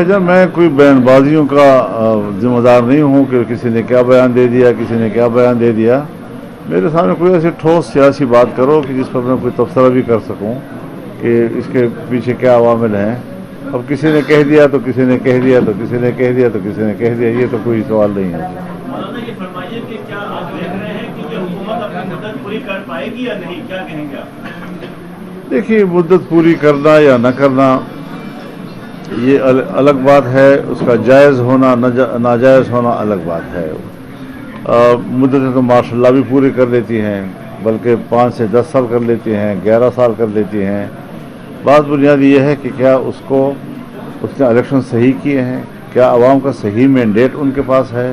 जब मैं कोई बयानबाजियों का जिम्मेदार नहीं हूँ कि किसी ने क्या बयान दे दिया, किसी ने क्या बयान दे दिया। मेरे सामने कोई ऐसी ठोस सियासी बात करो कि जिस पर मैं कोई तबसरा भी कर सकूँ कि इसके पीछे क्या अवामिल हैं। अब किसी ने कह दिया तो किसी ने कह दिया तो किसी ने कह दिया तो किसी ने कह दिया, ये तो कोई सवाल नहीं है। मौलाना ये फरमाइए कि क्या आप देख रहे हैं कि ये हुकूमत अपनी मुद्दत पूरी कर पाएगी या नहीं, क्या कहेंगे आप? देखिए, मुद्दत पूरी करना या न करना ये अलग बात है, उसका जायज़ होना नाजायज़ होना अलग बात है। मुद्दतें तो माशाल्लाह भी पूरी कर लेती हैं, बल्कि 5 से 10 साल कर लेती हैं, 11 साल कर लेती हैं। बात बुनियादी ये है कि क्या उसने इलेक्शन सही किए हैं, क्या आवाम का सही मैंडेट उनके पास है।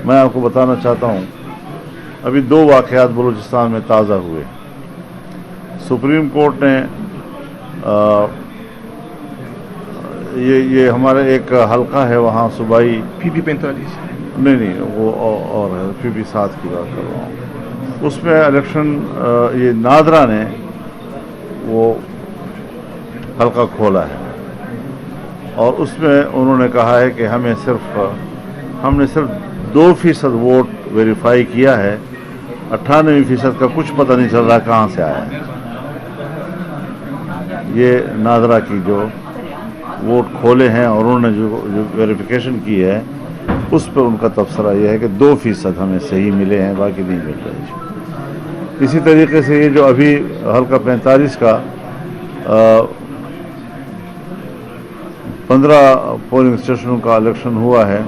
मैं आपको बताना चाहता हूँ, अभी 2 वाक़यात बलूचिस्तान में ताज़ा हुए। सुप्रीम कोर्ट ने ये हमारा एक हल्का है वहाँ सूबाई पीपी 45 नहीं वो और है, पीपी 7 की बात कर रहा हूँ। उसमें इलेक्शन ये नादरा ने वो हल्का खोला है और उसमें उन्होंने कहा है कि हमने सिर्फ 2% वोट वेरीफाई किया है, 98% का कुछ पता नहीं चल रहा कहाँ से आया है। ये नादरा की जो वोट खोले हैं और उन्होंने जो वेरिफिकेशन की है उस पर उनका तबसरा यह है कि 2% हमें सही मिले हैं, बाकी नहीं मिल रहे। इसी तरीके से ये जो अभी हल्का 45 का 15 पोलिंग स्टेशनों का इलेक्शन हुआ है,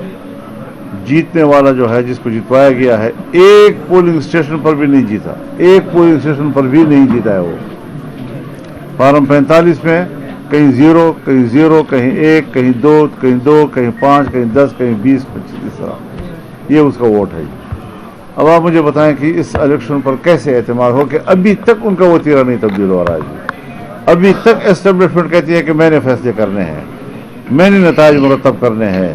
जीतने वाला जो है जिसको जितवाया गया है, एक पोलिंग स्टेशन पर भी नहीं जीता, एक पोलिंग स्टेशन पर भी नहीं जीता है वो। फार्म 45 में कहीं 0, कहीं 0, कहीं 1, कहीं 2, कहीं 2, कहीं 5, कहीं 10, कहीं 20, 25, इस तरह ये उसका वोट है। अब आप मुझे बताएं कि इस इलेक्शन पर कैसे एतमाद हो कि अभी तक उनका वो तीरा नहीं तब्दील हो रहा है। अभी तक एस्टेब्लिशमेंट कहती है कि मैंने फैसले करने हैं, मैंने नताज मुरतब करने हैं।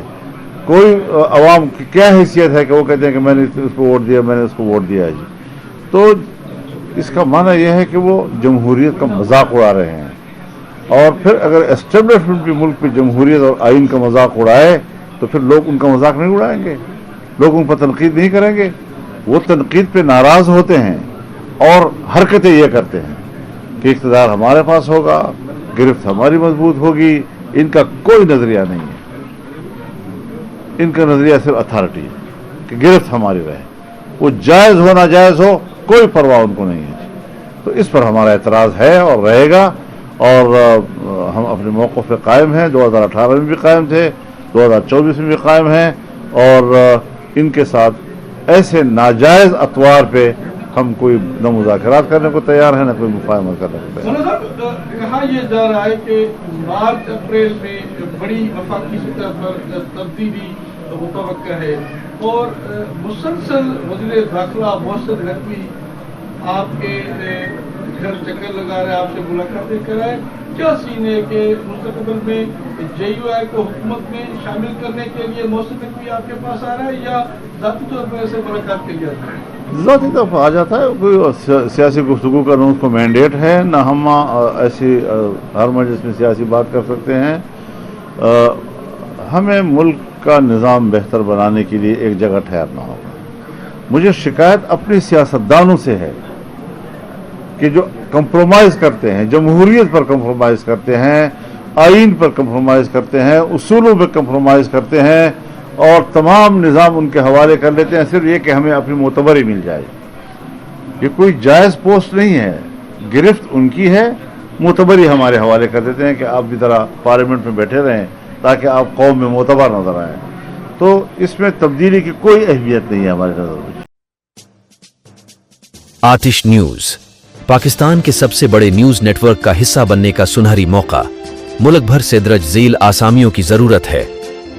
कोई अवाम की क्या हैसियत है कि वो कहते हैं कि मैंने उसको वोट दिया, मैंने उसको वोट दिया है जी। तो इसका माना यह है कि वो जमहूरियत का मजाक उड़ा रहे हैं। और फिर अगर एस्टेब्लिशमेंट भी मुल्क पे जमहूरियत और आइन का मजाक उड़ाए तो फिर लोग उनका मजाक नहीं उड़ाएंगे, लोग उन पर तनकीद नहीं करेंगे। वो तनकीद पे नाराज होते हैं और हरकतें ये करते हैं कि इख्तिदार हमारे पास होगा, गिरफ्त हमारी मजबूत होगी। इनका कोई नजरिया नहीं है, इनका नजरिया सिर्फ अथॉरिटी है कि गिरफ्त हमारी रहे, वो जायज़ हो ना जायज़ हो कोई परवाह उनको नहीं है। तो इस पर हमारा एतराज़ है और रहेगा और हम अपने मौक़िफ़ पे कायम हैं। 2018 में भी कायम थे, 2024 में भी कायम हैं और इनके साथ ऐसे नाजायज़ अतवार पे हम कोई न मुज़ाकरात करने को तैयार है, न कोई मुफाहमा करने को तैयार है। कहा यह जा रहा है कि मार्च अप्रैल में बड़ी वफाकी सतह पर तब्दीली मुतवक्का है और मुसलसल वज़ीर दाखिला मोहसिन नकवी आपके घर चक्कर लगा रहे, आपसे मुलाकातें कराए। क्या सीन है कि मुस्तकबिल में JUI को हुकूमत में शामिल करने के लिए मोहसिन नकवी आपके पास आ रहा है या ज़ाती तौर पर ऐसे मुलाकात के लिए आता है? ज़ाती तौर पर आ जाता है, कोई सियासी गुफ्तगू का न उसको मैंडेट है, न हम ऐसी हर मजलिस में सियासी बात कर सकते हैं। हमें मुल्क का निज़ाम बेहतर बनाने के लिए एक जगह ठहरना होगा। मुझे शिकायत अपनी सियासतदानों से है कि जो कंप्रोमाइज़ करते हैं, जमहूरियत पर कंप्रोमाइज़ करते हैं, आइन पर कंप्रोमाइज़ करते हैं, उसूलों पर कंप्रोमाइज़ करते हैं और तमाम निज़ाम उनके हवाले कर लेते हैं, सिर्फ ये कि हमें अपनी मोतबरी मिल जाए। ये कोई जायज़ पोस्ट नहीं है, गिरफ्त उनकी है, मोतबरी हमारे हवाले कर देते हैं कि आप भी ज़रा पार्लियामेंट में बैठे रहें ताकि आप कौम में मोतबर नजर आएँ। तो इसमें तब्दीली की कोई अहमियत नहीं है हमारे नज़र में। आतिश न्यूज पाकिस्तान के सबसे बड़े न्यूज नेटवर्क का हिस्सा बनने का सुनहरी मौका। मुल्क भर से दर्ज झेल आसामियों की जरूरत है।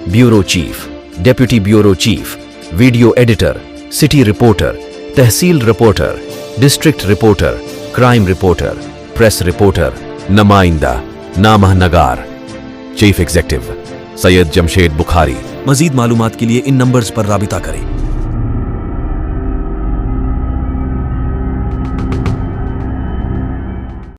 Bureau chief, deputy bureau chief, video editor, city reporter, tehsil reporter, district reporter, crime reporter, press reporter, नुमाइंदा, नामहनगार। Chief executive Syed Jamshed Bukhari. मजीद मालूमात के लिए इन नंबर्स पर राबिता करें।